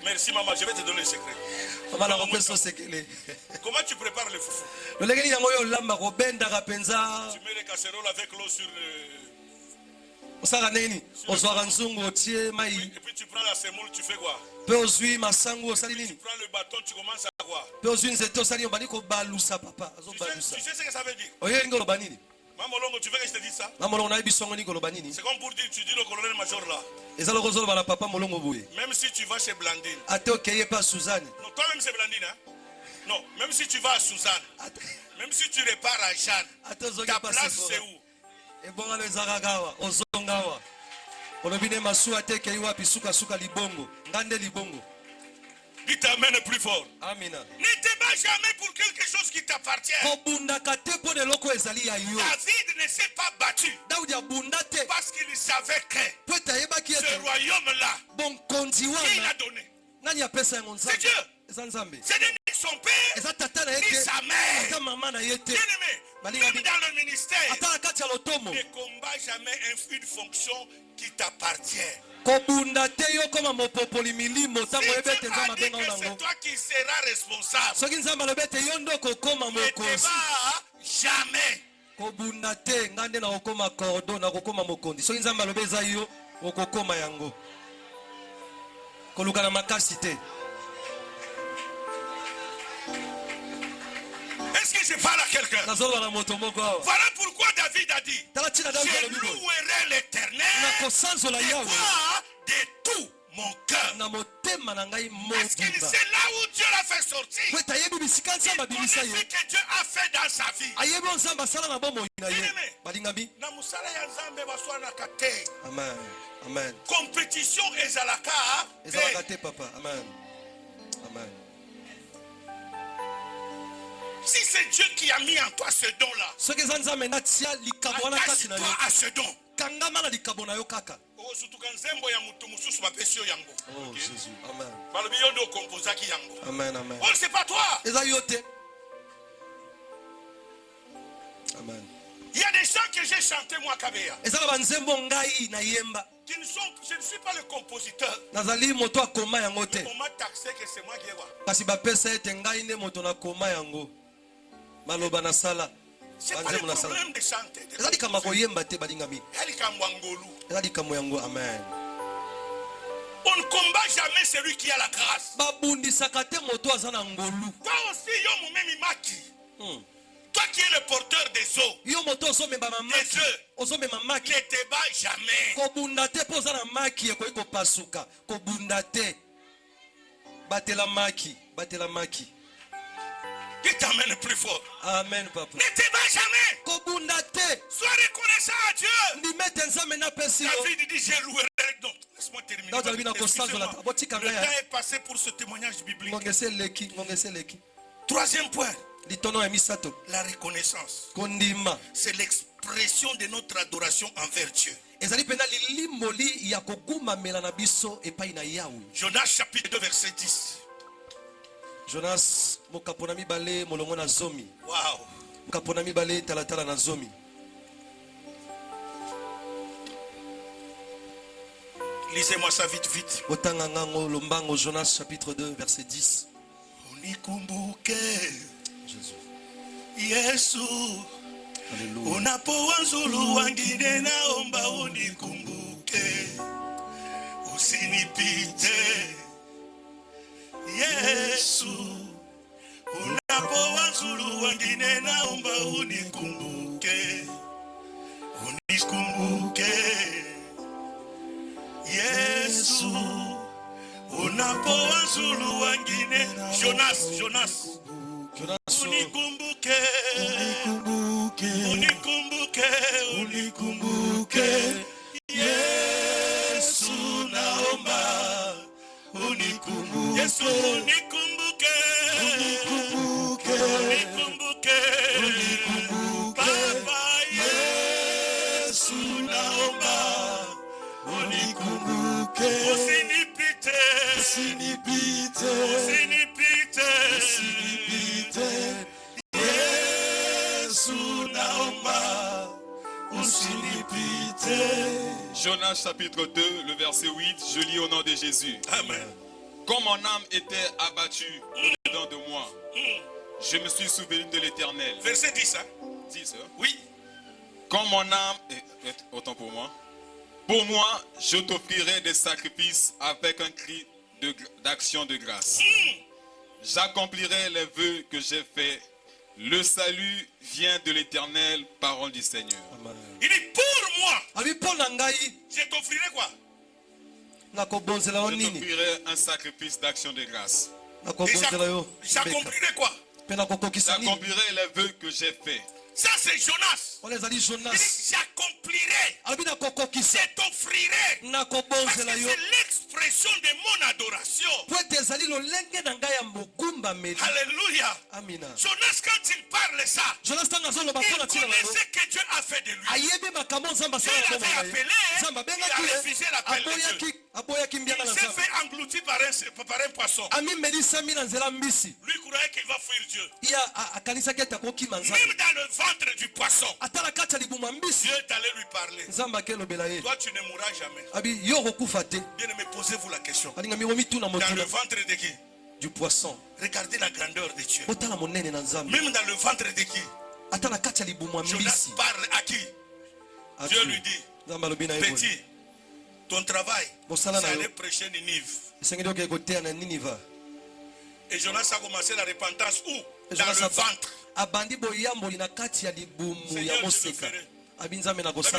Merci maman, je vais te donner le secret. Comment tu prépares le foufou? Tu mets les casseroles avec l'eau sur le... Et puis tu prends la semoule, tu fais quoi? Tu prends le bâton, tu commences à quoi? Tu sais ce que ça veut dire? Mamolongo, tu veux que je te dise ça? C'est comme pour dire, tu dis le colonel-major là. Même si tu vas chez Blandine. Non, toi-même c'est Blandine, hein? Non, même si tu vas à Suzanne. Même si tu repars à Jeanne. Ta place c'est où? Dites amen plus fort. Amina. Ne te bats jamais pour quelque chose qui t'appartient. David ne s'est pas battu parce qu'il savait que ce royaume-là, qui l'a donné? C'est Dieu. Ce n'est ni son père, ni sa mère. Bien-aimé, même dans le ministère, ne combat jamais une fonction qui t'appartient. Si Dieu a dit que c'est toi qui seras responsable, ne te bats jamais. Est-ce que je parle à quelqu'un? Voilà pourquoi David a dit, je louerai l'Éternel de tout mon cœur. Parce qu'il sait là où Dieu l'a fait sortir. Il connaît ce que Dieu a fait dans sa vie. Amen. Amen. Compétition ezalaka. Papa. Amen. Amen. Si c'est Dieu qui a mis en toi ce don-là, attache-toi à ce don. Oh Jésus. Amen. Amen. Amen. Oh, c'est pas toi. Amen. Il y a des chants que j'ai chantés moi, Kabea. Je ne suis pas le compositeur. On m'a taxé que c'est moi qui ai. C'est pas le problème de chanter. Amen. On ne combat jamais celui qui a la grâce. Toi aussi, toi qui es le porteur des eaux, ne te bats jamais. Dis t'amènes plus fort. Amen, papa. Ne te bats jamais. Sois reconnaissant à Dieu. David dit, je louerai. Donc, laisse-moi terminer. Le temps est passé pour ce témoignage biblique. Troisième point. La reconnaissance. C'est l'expression de notre adoration envers Dieu. Jonas chapitre 2 verset 10. Jonas mokapona mibale molongo na zomi. Wow. Mokapona mibale talatala na zomi. Lisez-moi ça vite. Otanga ngango lombango Jonas chapitre 2 verset 10. Unikumbuke Jésus. Yesu. Alléluia. Unapoa nzulu wangine naomba unikumbuke. Usinipite. Yesu. Unapoa nzulu wangine naomba unikumbuke. Unikumbuke. Yesu. Unapoa nzulu wangine. Jonas. Unikumbuke. Yesu naomba. Unikumbuke. Yesu unikumbuke. Papa Yesu naomba. Unikumbuke. Usinipite. Yesu naomba. Usinipite. Jonas chapitre 2, le verset 8, je lis au nom de Jésus. Amen. Quand mon âme était abattue au-dedans de moi, je me suis souvenu de l'Éternel. Verset 10, hein? 10, hein? Oui. Quand mon âme... Autant pour moi. Pour moi, je t'offrirai des sacrifices avec un cri d'action de grâce. j'accomplirai les vœux que j'ai faits. Le salut vient de l'Éternel, parole du Seigneur. Il dit pour moi. Je t'offrirai quoi? Je t'offrirai un sacrifice d'action de grâce. J'accomplirai quoi? J'accomplirai les vœux que j'ai faits. Ça c'est Jonas. J'accomplirai. Je t'offrirai. Parce que c'est l'expression de mon adoration. Alléluia. Jonas, quand il parle ça, il connaissait que Dieu a fait de lui. Dieu l'avait appelé, il a refusé l'appel de Dieu. Il s'est fait engloutir par un poisson. Lui croyait qu'il va fuir Dieu. Même dans le ventre du poisson, Dieu est allé lui parler. Toi tu ne mourras jamais. Bien aimé, posez-vous la question. Dans le ventre de qui? Du poisson. Regardez la grandeur de Dieu. Même dans le ventre de qui? Jonas parle à qui? Dieu lui dit, petit, ton travail, c'est aller prêcher Ninive. Et Jonas a commencé la repentance où? Dans le ventre.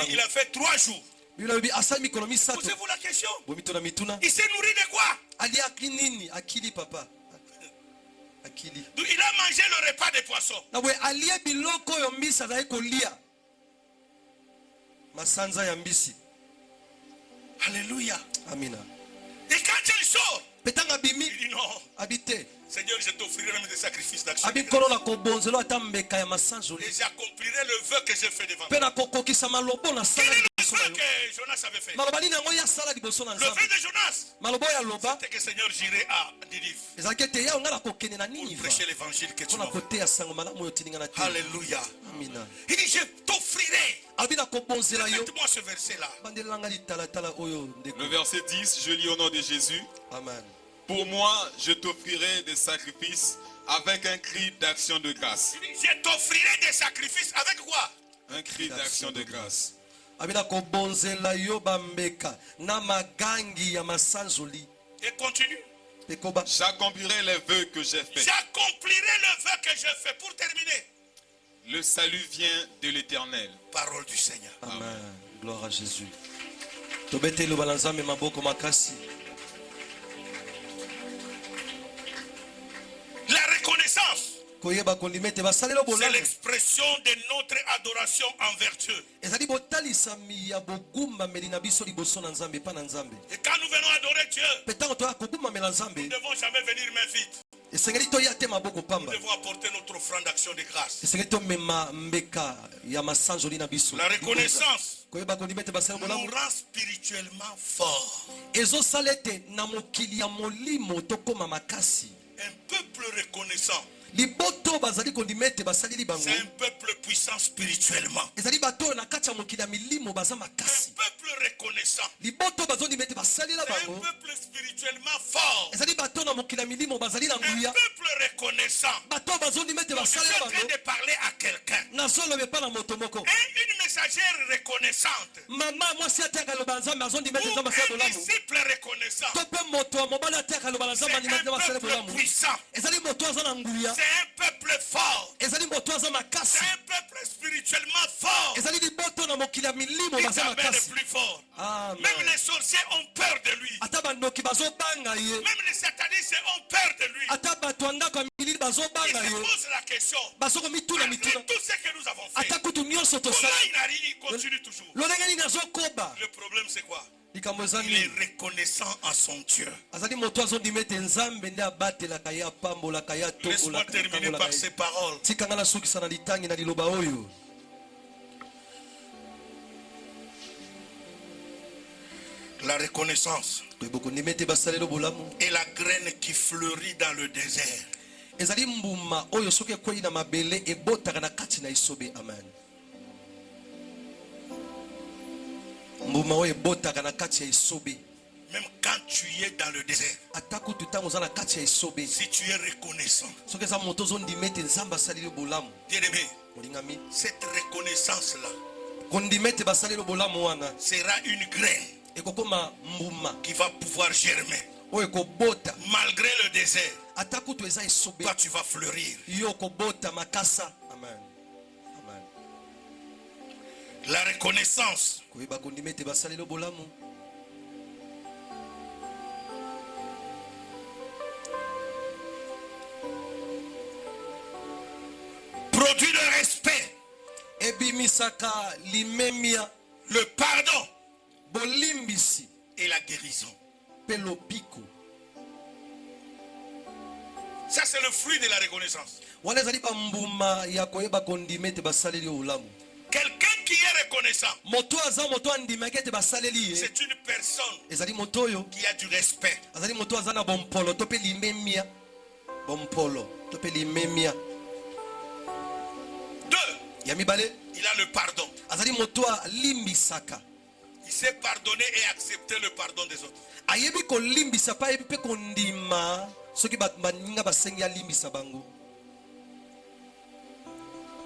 Il a fait 3 jours. Posez-vous la question. Il s'est nourri de quoi? Il a mangé le repas des poissons. Alléluia. Amina. Et quand il sort, il dit non. Seigneur, je t'offrirai même des sacrifices d'action. Et j'accomplirai le vœu que j'ai fait devant toi. Quel est le vœu que Jonas avait fait? Le vœu de Jonas, c'était que Seigneur, j'irai à Ninive pour prêcher l'évangile que tu m'as fait. Alléluia. Il dit, je t'offrirai. Mettez-moi ce verset-là. Le verset 10, je lis au nom de Jésus. Amen. Pour moi, je t'offrirai des sacrifices avec un cri d'action de grâce. Je t'offrirai des sacrifices avec quoi? Un cri d'action de grâce. Et continue. J'accomplirai les vœux que j'ai faits. J'accomplirai le vœu que j'ai fait. Pour terminer, le salut vient de l'Éternel. Parole du Seigneur. Amen. Gloire à Jésus. La reconnaissance, c'est l'expression de notre adoration envers Dieu. Et quand nous venons adorer Dieu, nous ne devons jamais venir main vide. Nous devons apporter notre offrande d'action de grâce. La reconnaissance nous rend spirituellement forts. Un peuple reconnaissant, c'est un peuple puissant spirituellement. Un peuple reconnaissant, c'est un peuple spirituellement fort. Un peuple reconnaissant. Je suis en train de parler à quelqu'un. Une messagère reconnaissante. Ou un disciple reconnaissant. C'est un peuple puissant. C'est un peuple fort. C'est un peuple spirituellement fort. Il est plus fort. Même les sorciers ont peur de lui. Même les satanistes ont peur de lui. Ils se posent la question. Après tout ce que nous avons fait, pourquoi il continue toujours? Le problème c'est quoi? Il est reconnaissant à son Dieu. Laisse-moi terminer par ces paroles. La reconnaissance est la graine qui fleurit dans le désert. Amen. Même quand tu es dans le désert, si tu es reconnaissant, bien-aimé, cette reconnaissance-là sera une graine qui va pouvoir germer malgré le désert. toi tu vas fleurir. Amen. Amen. La reconnaissance. Produit le respect. Le pardon. Et la guérison. Ça c'est le fruit de la reconnaissance. Quelqu'un qui est reconnaissant, c'est une personne qui a du respect. Deux, il a le pardon. Il sait pardonner et accepter le pardon des autres.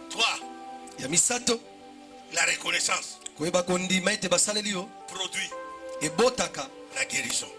Trois, la reconnaissance produit la guérison.